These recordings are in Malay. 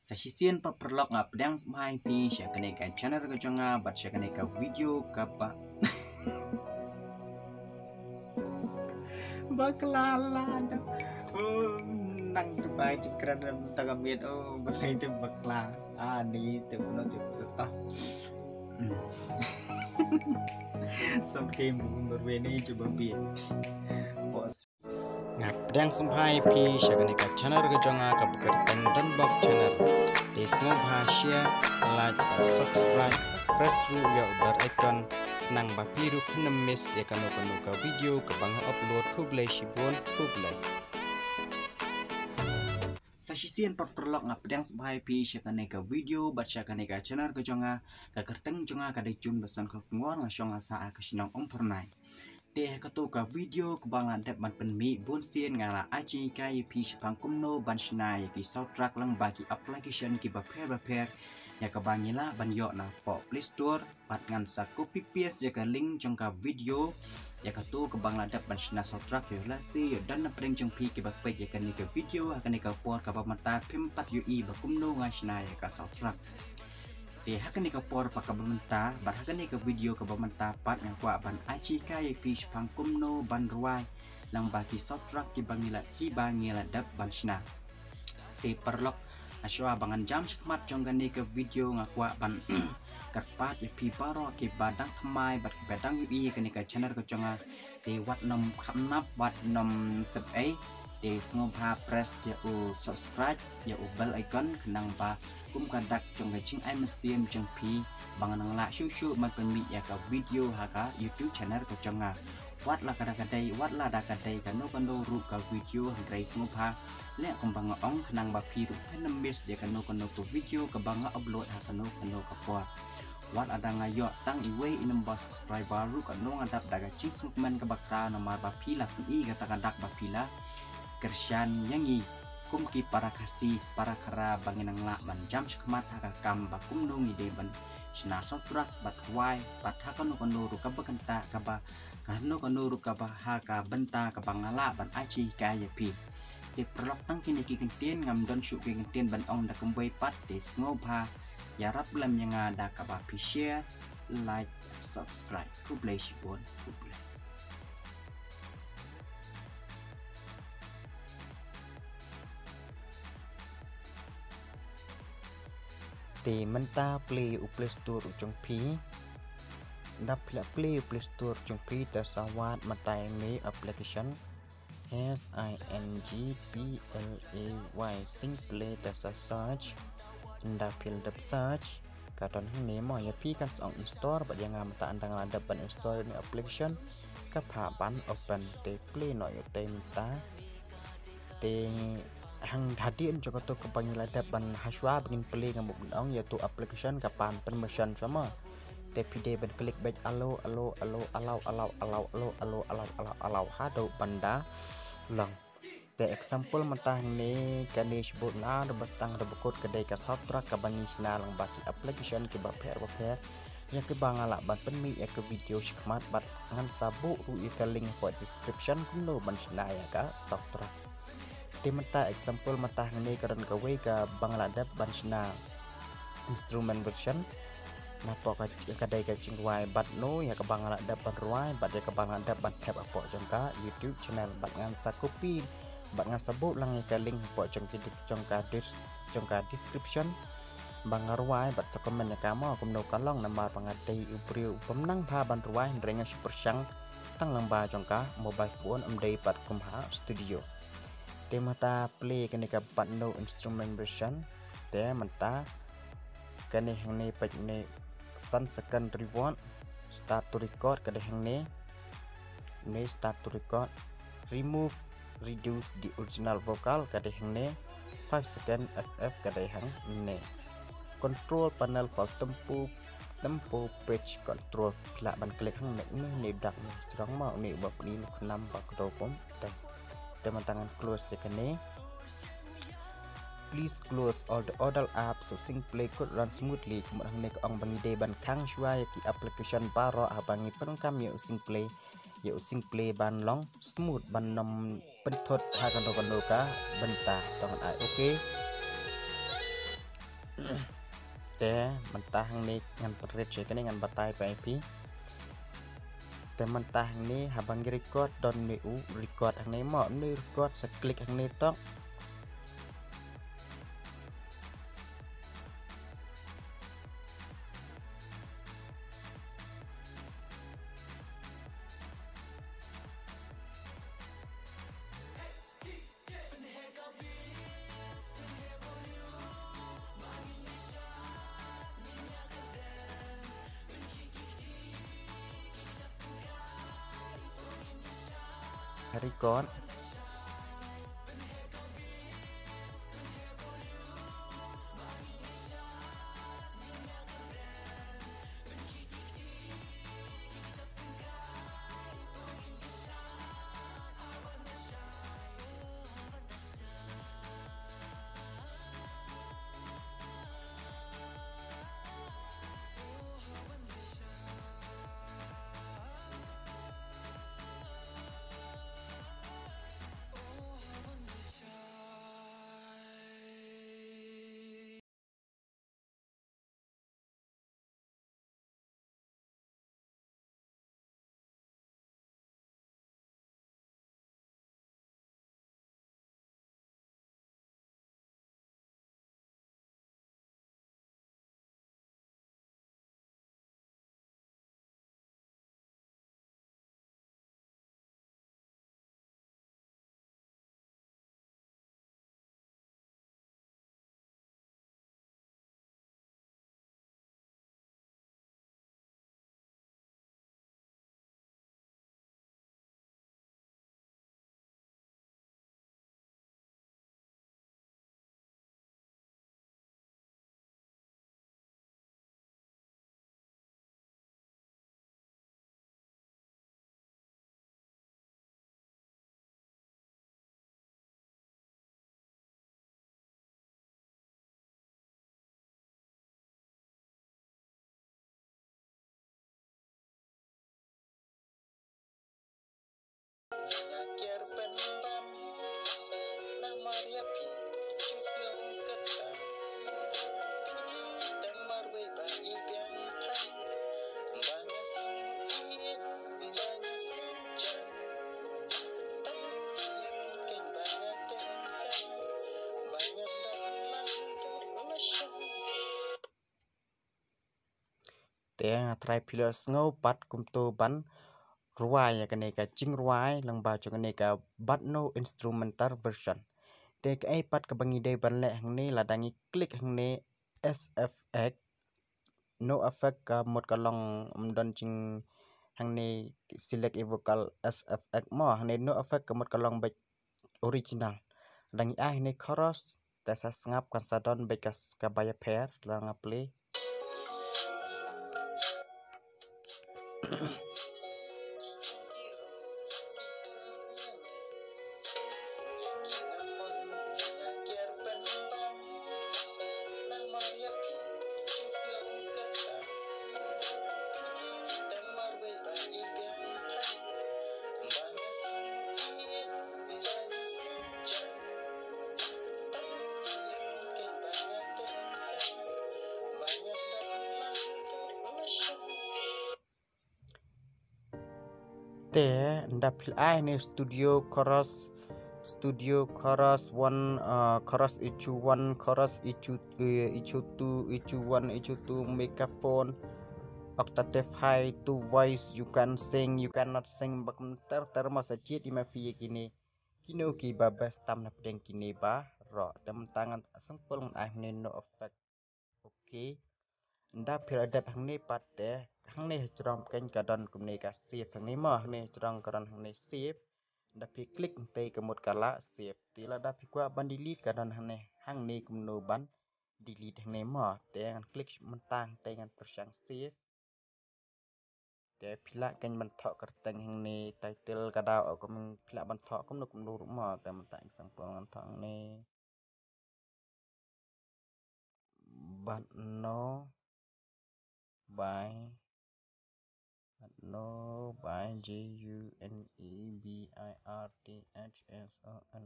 Sasisian perlok ngap pedang mai pi sya keneka channel ke jonga bat sya keneka video kapa baklala nang tu bai cekran dalam tagamit balai tu bakla ani tu no tu ta sampai berbeda coba biar bos ngap pedang sampai pi sya keneka channel ke jonga ka bekerteng dan bab channel Desmo share, like, dan subscribe. Press ya bar icon nang bapiru penemis ya kanu ka video ke bang upload ku blay shibon ku blay. Sasisian perlok ngap pedang sampai pi sya ka video baca ka channel ke jonga ka kerteng jonga ka dicun besan ka ngor ngasong asa ka sinong pernai. Teh ka video ke bang adep man penmi bun sien ngala aji kai pi sepang kumno ban snai ki soundtrack lang bagi application ki baper ya ka bangila ban yo na po Play Store pat ngan sa copy paste ya ka link jong ka video ya ka tu ke bang adep ban sna soundtrack yo la si yo dan na preng jong pi ki bape ya ka ni ka video akan ni ka por ka mata pim 4 UI ba kumno ngasna ya ka soundtrack hakan ni kapor pakabamenta barhakan ni ka video kabamenta pat ng kwa ban aci kay fish pangkumno ban ruai lang baki soundtrack ki bangila dap ban sna te perlok aswa bangan jam skmat jong gani ka video ngakwa ban karpat ya pi baro ki badang thamai bat badang ui ka ni ka channel ka jonga te wat nom khamnap wat nom sub a te sngom ha press ya u subscribe ya u bell icon kenang ba kum kadak jong ga ching ai mesiem jong pi bangan nang la shu man pen mi ya ka video ha ka YouTube channel ka jonga wat la kada kadai wat la da kadai ka no ru ka video handrai sngom ha le kum bang ong kenang ba pi ru penemis ya ka no ko video ka bang upload ha ka no ka por wat ada ngayo tang iwe inem ba subscriber ru ka no ngadap daga ching sngman ka bakta no mar ba pi la pi ka takandak ba pi la Kersian yangi kumki para kasih para kera banginang la ban jam skmat haka kam bakum nungi de ban sna sotrak bat wai bat hakanu kanuru ka bakanta ka ba kanu kanuru ka ba haka benta ka bangala ban aci kaya pi de perlok tang kini ki gentien ngam don shu ki gentien ban ong da kumboi pat de sngoba ya rap lam yang ada ka ba pi share like subscribe ku play shibon ku play te menta play u Play Store jong pi dap play Play Store jong pi ta sawat matai ni application SINGPLAY sing play ta search nda pil dap search katon ni mo ya pi kan on store ba yang mata andang ada ban install ni application ka pha ban open te play no yo te menta te hang hadian juga tu kepanggil ada ban haswa begin play ngamuk ong yaitu application kapan permission sama tapi dia ban klik back allow hado banda lang the example mentah ni kani sebut na bastang rebekut kedai ka soundtrack ka bangi sna lang baki application ke baper yang ke bangala ban penmi ya ke video skmat bat ngan sabu ru ka link for description kuno ban sna ya ka soundtrack mata example mata ni karan kawe ka bangladep bansna instrument version napa ka kadai ka cingwai bat no ya ka bangladep ban ruai bat ya ka bangladep ban tab apo jangka YouTube channel bat ngan sa copy bat ngan sabut lang ka link apo jangka description bangarwai bat sa comment ya kamo kumno kalong nama pangadai ubriu pemnang pa ban ruai ndrenga super sang tang lamba jangka mobile phone amdai bat kumha studio te mata play kene ka no instrument version te mata kene hang page ne sun second reward start to record kade hang ne start to record remove reduce the original vocal kade hang ne 5 second ff kade hang ne control panel for tempo page control la ban klik hang ne dak ni strong mau ni bab ni nam bak do pom tangan close sekene please close all the other apps so sing play could run smoothly kemudian nek ong bangi de ban kang shwa ki application baro abangi perangkam ya using play ban long smooth ban nom pentot hakan ka benta tangan ai okay Te mentah ni ngan perit je kini ngan batai IP. Te mentah ni habang record don ni record hang ni mo ni record seklik hang ni tok. Record te try pilos ngau pat kum to ban ruai ya kene ka ching ruai lang ba cho kene ka but no instrumental version te ka ai pat ka bangi dei ban le hang ni ladangi klik hang ni SFX no effect ka mot ka long don ching hang ni select a vocal SFX mo hang ni no effect ka mot ka long back original dangi ai ni chorus te sa ngap kan sa don back ka baya pair lang play te ndapil ai ni studio chorus 1 chorus ichu 1 chorus ichu 2 ichu 1 ichu 2 microphone octave high to voice you can sing you cannot sing bakam termas ajit di mafi kini kino ki babas tam na pedeng kini ba ro tem tangan sempul ai ni no effect okay nda phir adap hang ni pat te hang ni chrom ken kadon kumni ka save hang ni mo hang ni chrom kadon hang ni save nda phi klik te kemut kala save tila da phi kwa ban delete kadon hang ni kumno ban delete hang ni mo te ngan klik mentang te ngan persang save te phila ken ban thok kerteng hang ni title kadao kum phila ban thok kum no kum no mo te mentang sang pol ngan thong ni but no by no by JUNEBIRTHSON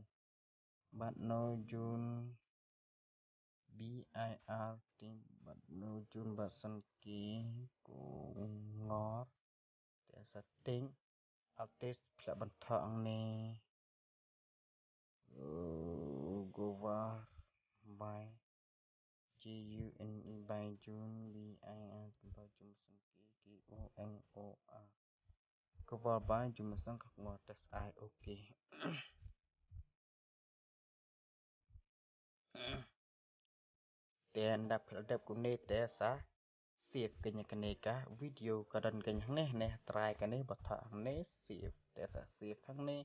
but no June BIRT bật nụ chun bật sân ký của ngó để setting artist pila bentuk ni Govar by GUNE by June BIRT by Jun sân ký KUNOR Govar by Jun sân khắc ngó test I OK dan dapat kuning tesa save kenya video kadan kenya neh try kane batha ne save tesa save thang ne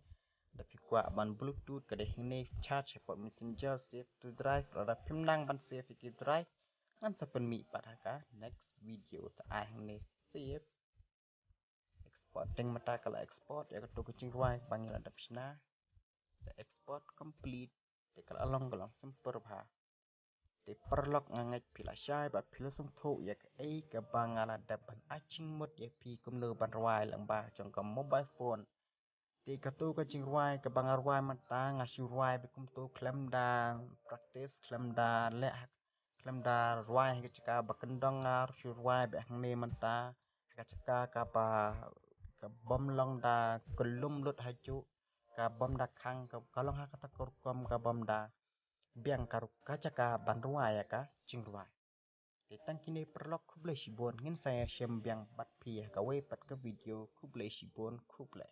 dapat kuat ban bluetooth kadeh ne charge pot messenger save to drive rada pimnang ban save ki drive ngan sapen mi pataka next video ta ai ne save exporting mata kala export ya to kucing ruai bangil adapsna the export complete te kala along sempur bha te perlok ngangai pila syai bat pila sung tho yak ai ka bangala daban aching mot ya pi kum le ban ruai lang ba jong ka mobile phone te ka tu ka jing ruai ka bangar ruai mata ngasu ruai be kum tu klem dang practice klem da le klem da ruai ka chaka bakendong ngar su ruai be hang ne mata ka chaka ka ba ka bom long da kelum lut haju ka bom da khang ka long ha ka ta kom ka bom da biang karu kacaka banruai ya ka cingruai tentang kini perlok kublai sibon ngin saya syem biang bat pia kawe pat ke video kublai sibon kublai